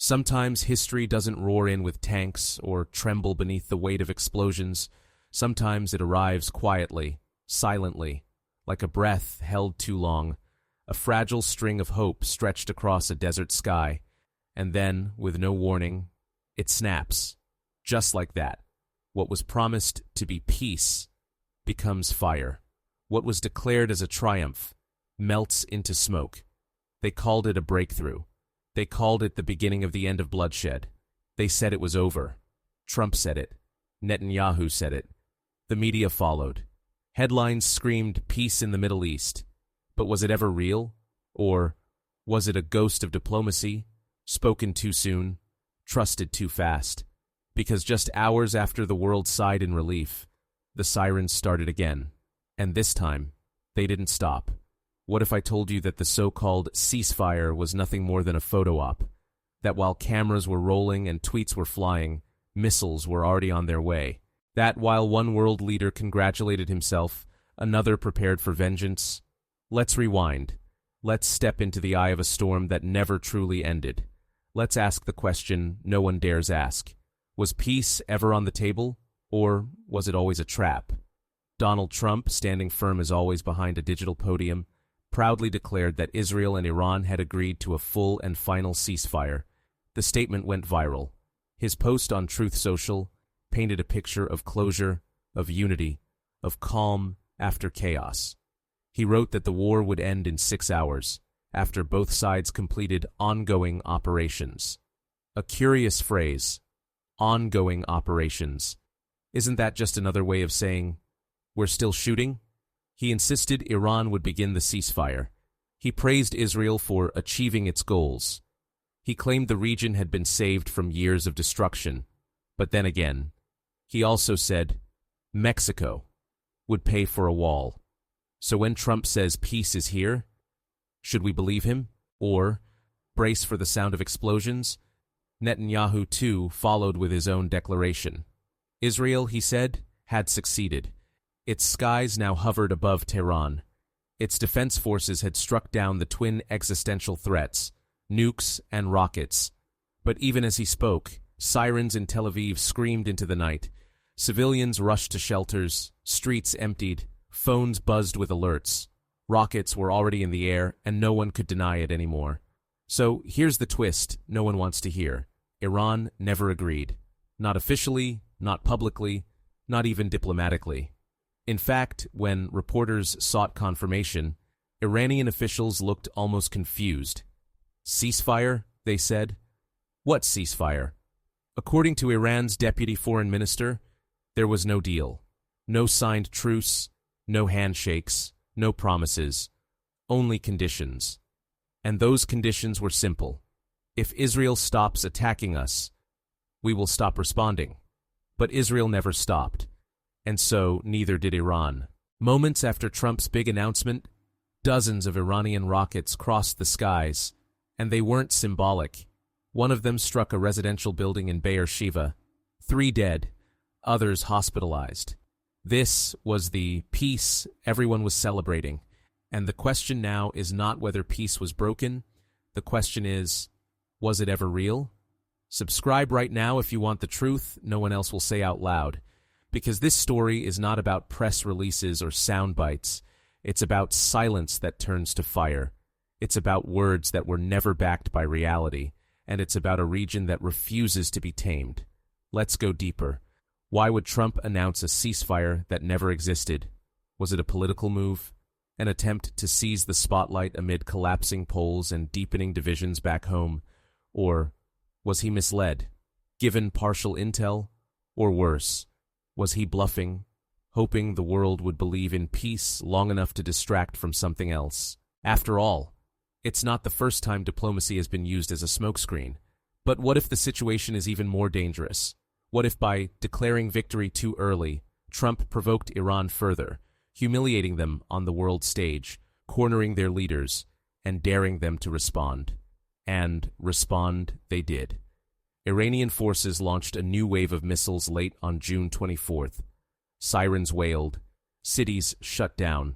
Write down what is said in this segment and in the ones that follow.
Sometimes history doesn't roar in with tanks or tremble beneath the weight of explosions. Sometimes it arrives quietly, silently, like a breath held too long, a fragile string of hope stretched across a desert sky, and then, with no warning, it snaps. Just like that. What was promised to be peace becomes fire. What was declared as a triumph melts into smoke. They called it a breakthrough. They called it the beginning of the end of bloodshed. They said it was over. Trump said it. Netanyahu said it. The media followed. Headlines screamed peace in the Middle East. But was it ever real? Or was it a ghost of diplomacy, spoken too soon, trusted too fast? Because just hours after the world sighed in relief, the sirens started again. And this time, they didn't stop. What if I told you that the so-called ceasefire was nothing more than a photo op? That while cameras were rolling and tweets were flying, missiles were already on their way? That while one world leader congratulated himself, another prepared for vengeance? Let's rewind. Let's step into the eye of a storm that never truly ended. Let's ask the question no one dares ask. Was peace ever on the table? Or was it always a trap? Donald Trump, standing firm as always behind a digital podium, proudly declared that Israel and Iran had agreed to a full and final ceasefire. The statement went viral. His post on Truth Social painted a picture of closure, of unity, of calm after chaos. He wrote that the war would end in 6 hours, after both sides completed ongoing operations. A curious phrase, ongoing operations. Isn't that just another way of saying, we're still shooting? He insisted Iran would begin the ceasefire. He praised Israel for achieving its goals. He claimed the region had been saved from years of destruction. But then again, he also said Mexico would pay for a wall. So when Trump says peace is here, should we believe him? Or brace for the sound of explosions? Netanyahu, too, followed with his own declaration. Israel, he said, had succeeded. Its skies now hovered above Tehran. Its defense forces had struck down the twin existential threats, nukes and rockets. But even as he spoke, sirens in Tel Aviv screamed into the night. Civilians rushed to shelters, streets emptied, phones buzzed with alerts. Rockets were already in the air, and no one could deny it anymore. So here's the twist no one wants to hear. Iran never agreed. Not officially, not publicly, not even diplomatically. In fact, when reporters sought confirmation, Iranian officials looked almost confused. Ceasefire, they said. What ceasefire? According to Iran's deputy foreign minister, there was no deal. No signed truce, no handshakes, no promises, only conditions. And those conditions were simple. If Israel stops attacking us, we will stop responding. But Israel never stopped. And so neither did Iran. Moments after Trump's big announcement, dozens of Iranian rockets crossed the skies, and they weren't symbolic. One of them struck a residential building in Beersheba. 3 dead, others hospitalized. This was the peace everyone was celebrating. And the question now is not whether peace was broken. The question is, was it ever real? Subscribe right now if you want the truth no one else will say out loud. Because this story is not about press releases or sound bites. It's about silence that turns to fire. It's about words that were never backed by reality. And it's about a region that refuses to be tamed. Let's go deeper. Why would Trump announce a ceasefire that never existed? Was it a political move? An attempt to seize the spotlight amid collapsing polls and deepening divisions back home? Or was he misled, given partial intel? Or worse, was he bluffing, hoping the world would believe in peace long enough to distract from something else? After all, it's not the first time diplomacy has been used as a smokescreen. But what if the situation is even more dangerous? What if by declaring victory too early, Trump provoked Iran further, humiliating them on the world stage, cornering their leaders, and daring them to respond? And respond they did. Iranian forces launched a new wave of missiles late on June 24th. Sirens wailed. Cities shut down.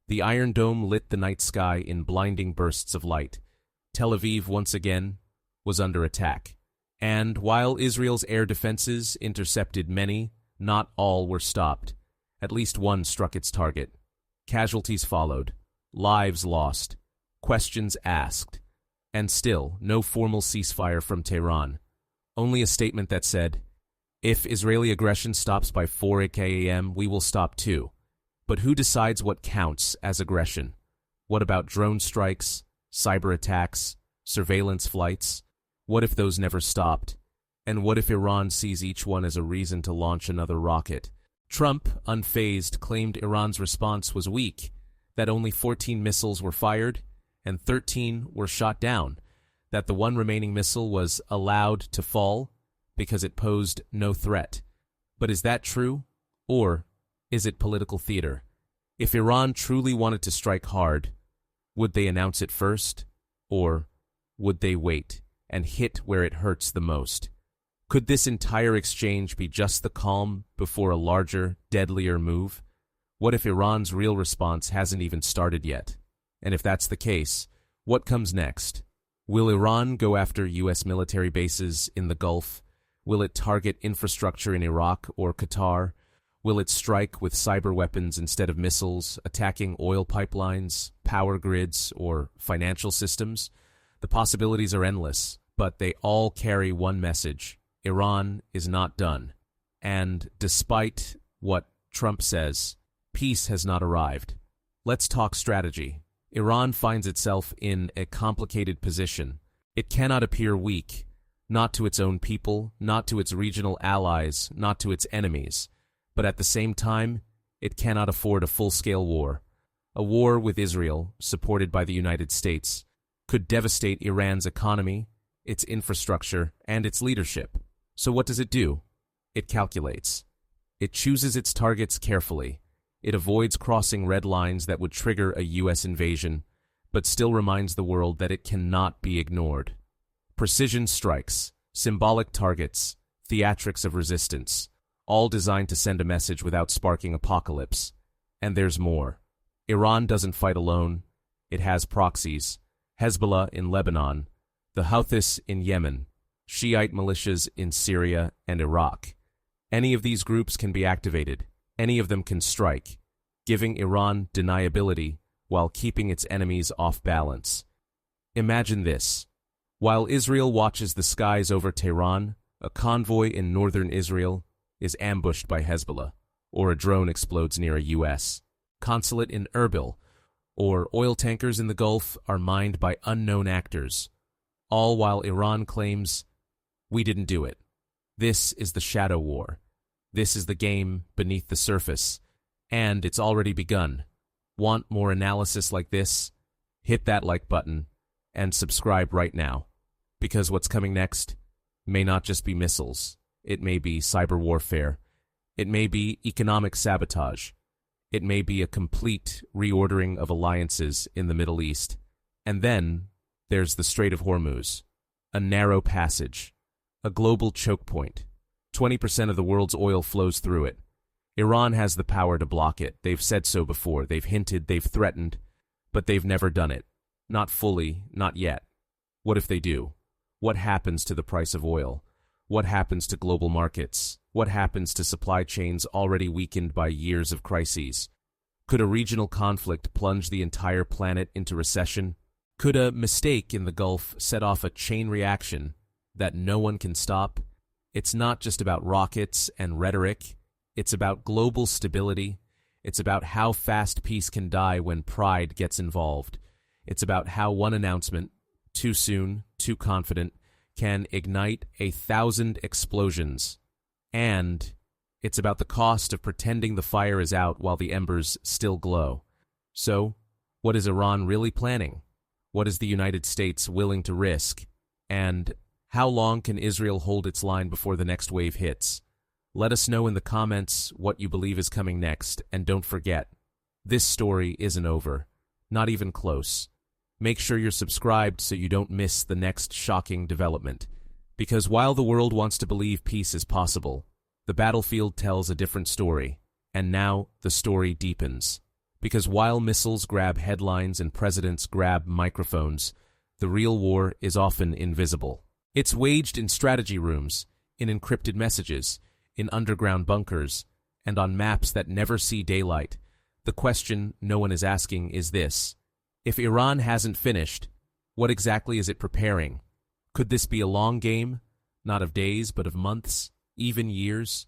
The Iron Dome lit the night sky in blinding bursts of light. Tel Aviv, once again, was under attack. And while Israel's air defenses intercepted many, not all were stopped. At least one struck its target. Casualties followed, lives lost, questions asked, and still no formal ceasefire from Tehran. Only a statement that said, "If Israeli aggression stops by 4 a.m., we will stop too." But who decides what counts as aggression? What about drone strikes, cyber attacks, surveillance flights? What if those never stopped? And what if Iran sees each one as a reason to launch another rocket? Trump, unfazed, claimed Iran's response was weak, that only 14 missiles were fired and 13 were shot down, that the one remaining missile was allowed to fall because it posed no threat. But is that true? Or is it political theater? If Iran truly wanted to strike hard, would they announce it first? Or would they wait and hit where it hurts the most? Could this entire exchange be just the calm before a larger, deadlier move? What if Iran's real response hasn't even started yet? And if that's the case, what comes next? Will Iran go after U.S. military bases in the Gulf? Will it target infrastructure in Iraq or Qatar? Will it strike with cyber weapons instead of missiles, attacking oil pipelines, power grids, or financial systems? The possibilities are endless, but they all carry one message: Iran is not done. And despite what Trump says, peace has not arrived. Let's talk strategy. Iran finds itself in a complicated position. It cannot appear weak, not to its own people, not to its regional allies, not to its enemies. But at the same time, it cannot afford a full-scale war. A war with Israel, supported by the United States, could devastate Iran's economy, its infrastructure, and its leadership. So what does it do? It calculates. It chooses its targets carefully. It avoids crossing red lines that would trigger a U.S. invasion, but still reminds the world that it cannot be ignored. Precision strikes, symbolic targets, theatrics of resistance, all designed to send a message without sparking apocalypse. And there's more. Iran doesn't fight alone. It has proxies: Hezbollah in Lebanon, the Houthis in Yemen, Shiite militias in Syria and Iraq. Any of these groups can be activated. Any of them can strike, giving Iran deniability while keeping its enemies off balance. Imagine this. While Israel watches the skies over Tehran, a convoy in northern Israel is ambushed by Hezbollah, or a drone explodes near a U.S. consulate in Erbil, or oil tankers in the Gulf are mined by unknown actors, all while Iran claims, "We didn't do it." This is the shadow war. This is the game beneath the surface, and it's already begun. Want more analysis like this? Hit that like button and subscribe right now, because what's coming next may not just be missiles. It may be cyber warfare. It may be economic sabotage. It may be a complete reordering of alliances in the Middle East. And then there's the Strait of Hormuz, a narrow passage, a global choke point. 20% of the world's oil flows through it. Iran has the power to block it. They've said so before. They've hinted, they've threatened, but they've never done it. Not fully, not yet. What if they do? What happens to the price of oil? What happens to global markets? What happens to supply chains already weakened by years of crises? Could a regional conflict plunge the entire planet into recession? Could a mistake in the Gulf set off a chain reaction that no one can stop? It's not just about rockets and rhetoric. It's about global stability. It's about how fast peace can die when pride gets involved. It's about how one announcement, too soon, too confident, can ignite 1,000 explosions. And it's about the cost of pretending the fire is out while the embers still glow. So, what is Iran really planning? What is the United States willing to risk? And how long can Israel hold its line before the next wave hits? Let us know in the comments what you believe is coming next, and don't forget, this story isn't over. Not even close. Make sure you're subscribed so you don't miss the next shocking development. Because while the world wants to believe peace is possible, the battlefield tells a different story, and now the story deepens. Because while missiles grab headlines and presidents grab microphones, the real war is often invisible. It's waged in strategy rooms, in encrypted messages, in underground bunkers, and on maps that never see daylight. The question no one is asking is this: if Iran hasn't finished, what exactly is it preparing? Could this be a long game, not of days but of months, even years?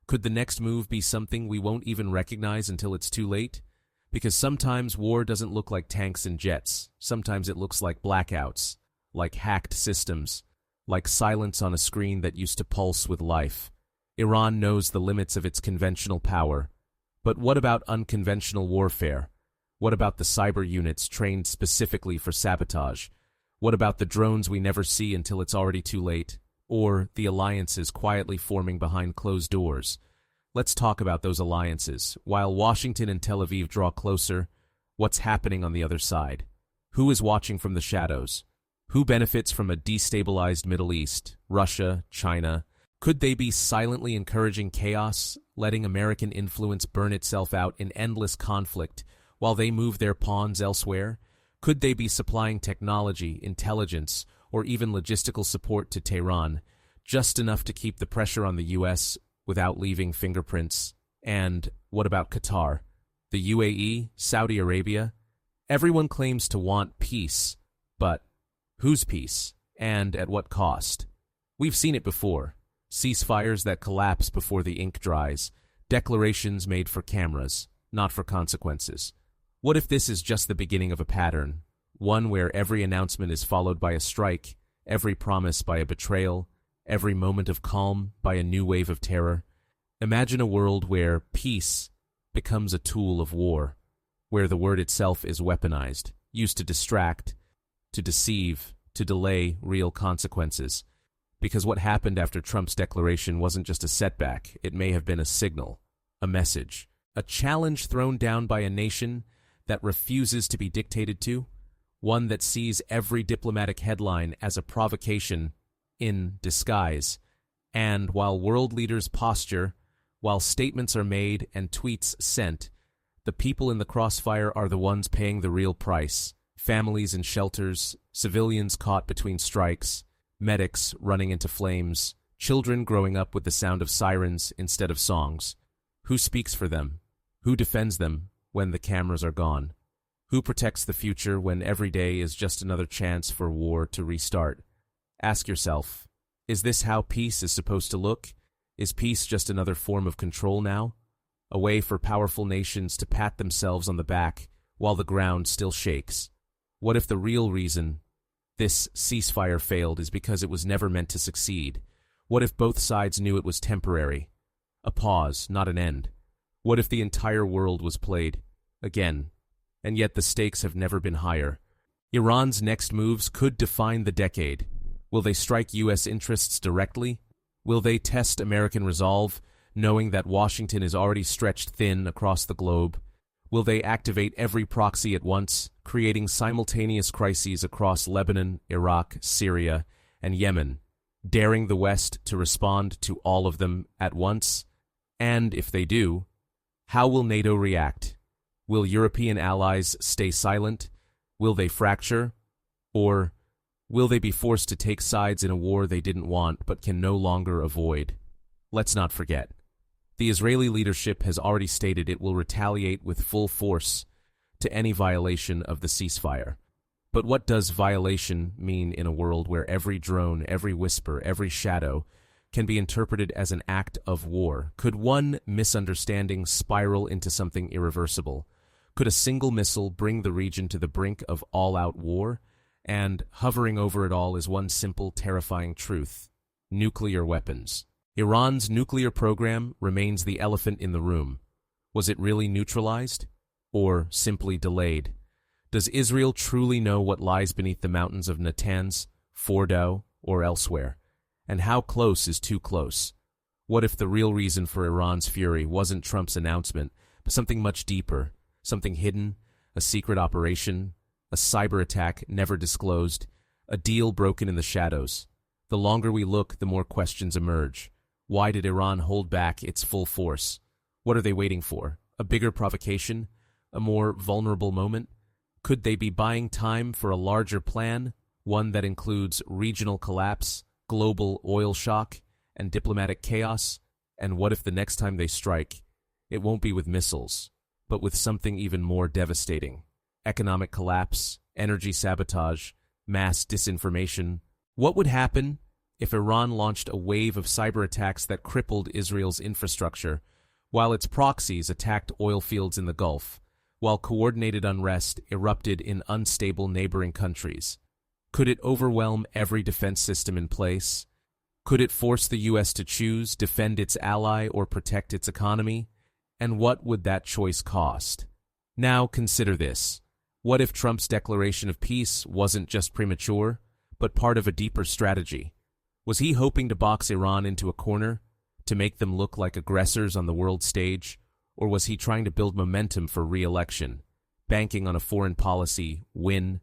Could the next move be something we won't even recognize until it's too late? Because sometimes war doesn't look like tanks and jets. Sometimes it looks like blackouts, like hacked systems, like silence on a screen that used to pulse with life. Iran knows the limits of its conventional power. But what about unconventional warfare? What about the cyber units trained specifically for sabotage? What about the drones we never see until it's already too late? Or the alliances quietly forming behind closed doors? Let's talk about those alliances. While Washington and Tel Aviv draw closer, what's happening on the other side? Who is watching from the shadows? Who benefits from a destabilized Middle East? Russia, China? Could they be silently encouraging chaos, letting American influence burn itself out in endless conflict while they move their pawns elsewhere? Could they be supplying technology, intelligence, or even logistical support to Tehran, just enough to keep the pressure on the U.S. without leaving fingerprints? And what about Qatar? The UAE? Saudi Arabia? Everyone claims to want peace, but whose peace? And at what cost? We've seen it before. Ceasefires that collapse before the ink dries. Declarations made for cameras, not for consequences. What if this is just the beginning of a pattern? One where every announcement is followed by a strike, every promise by a betrayal, every moment of calm by a new wave of terror. Imagine a world where peace becomes a tool of war, where the word itself is weaponized, used to distract, to deceive, to delay real consequences. Because what happened after Trump's declaration wasn't just a setback, it may have been a signal, a message, a challenge thrown down by a nation that refuses to be dictated to, one that sees every diplomatic headline as a provocation in disguise. And while world leaders posture, while statements are made and tweets sent, the people in the crossfire are the ones paying the real price. Families in shelters, civilians caught between strikes, medics running into flames, children growing up with the sound of sirens instead of songs. Who speaks for them? Who defends them when the cameras are gone? Who protects the future when every day is just another chance for war to restart? Ask yourself, is this how peace is supposed to look? Is peace just another form of control now? A way for powerful nations to pat themselves on the back while the ground still shakes? What if the real reason this ceasefire failed is because it was never meant to succeed? What if both sides knew it was temporary? A pause, not an end. What if the entire world was played again? And yet the stakes have never been higher. Iran's next moves could define the decade. Will they strike U.S. interests directly? Will they test American resolve, knowing that Washington is already stretched thin across the globe? Will they activate every proxy at once, creating simultaneous crises across Lebanon, Iraq, Syria, and Yemen, daring the West to respond to all of them at once? And if they do, how will NATO react? Will European allies stay silent? Will they fracture? Or will they be forced to take sides in a war they didn't want but can no longer avoid? Let's not forget, the Israeli leadership has already stated it will retaliate with full force to any violation of the ceasefire. But what does violation mean in a world where every drone, every whisper, every shadow can be interpreted as an act of war? Could one misunderstanding spiral into something irreversible? Could a single missile bring the region to the brink of all-out war? And hovering over it all is one simple, terrifying truth: nuclear weapons. Iran's nuclear program remains the elephant in the room. Was it really neutralized? Or simply delayed? Does Israel truly know what lies beneath the mountains of Natanz, Fordow, or elsewhere? And how close is too close? What if the real reason for Iran's fury wasn't Trump's announcement, but something much deeper, something hidden, a secret operation, a cyber attack never disclosed, a deal broken in the shadows? The longer we look, the more questions emerge. Why did Iran hold back its full force? What are they waiting for? A bigger provocation? A more vulnerable moment? Could they be buying time for a larger plan, one that includes regional collapse, global oil shock, and diplomatic chaos? And what if the next time they strike, it won't be with missiles, but with something even more devastating? Economic collapse, energy sabotage, mass disinformation. What would happen if Iran launched a wave of cyber attacks that crippled Israel's infrastructure, while its proxies attacked oil fields in the Gulf, while coordinated unrest erupted in unstable neighboring countries? Could it overwhelm every defense system in place? Could it force the U.S. to choose, defend its ally, or protect its economy? And what would that choice cost? Now consider this. What if Trump's declaration of peace wasn't just premature, but part of a deeper strategy? Was he hoping to box Iran into a corner, to make them look like aggressors on the world stage? Or was he trying to build momentum for re-election, banking on a foreign policy win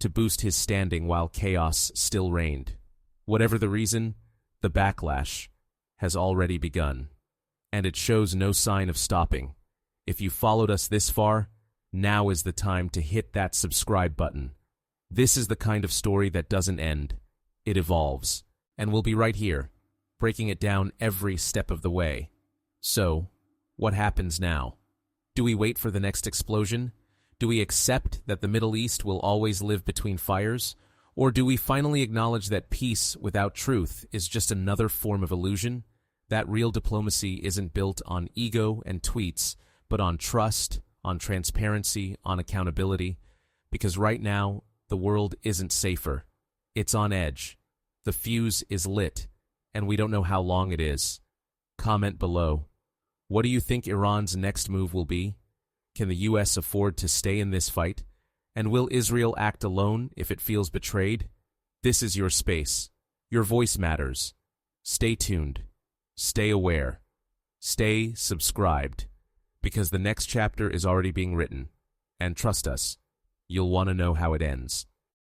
to boost his standing while chaos still reigned? Whatever the reason, the backlash has already begun, and it shows no sign of stopping. If you followed us this far, now is the time to hit that subscribe button. This is the kind of story that doesn't end. It evolves, and we'll be right here, breaking it down every step of the way. So, what happens now? Do we wait for the next explosion? Do we accept that the Middle East will always live between fires? Or do we finally acknowledge that peace without truth is just another form of illusion? That real diplomacy isn't built on ego and tweets, but on trust, on transparency, on accountability. Because right now, the world isn't safer. It's on edge. The fuse is lit, and we don't know how long it is. Comment below. What do you think Iran's next move will be? Can the U.S. afford to stay in this fight? And will Israel act alone if it feels betrayed? This is your space. Your voice matters. Stay tuned. Stay aware. Stay subscribed. Because the next chapter is already being written. And trust us, you'll want to know how it ends.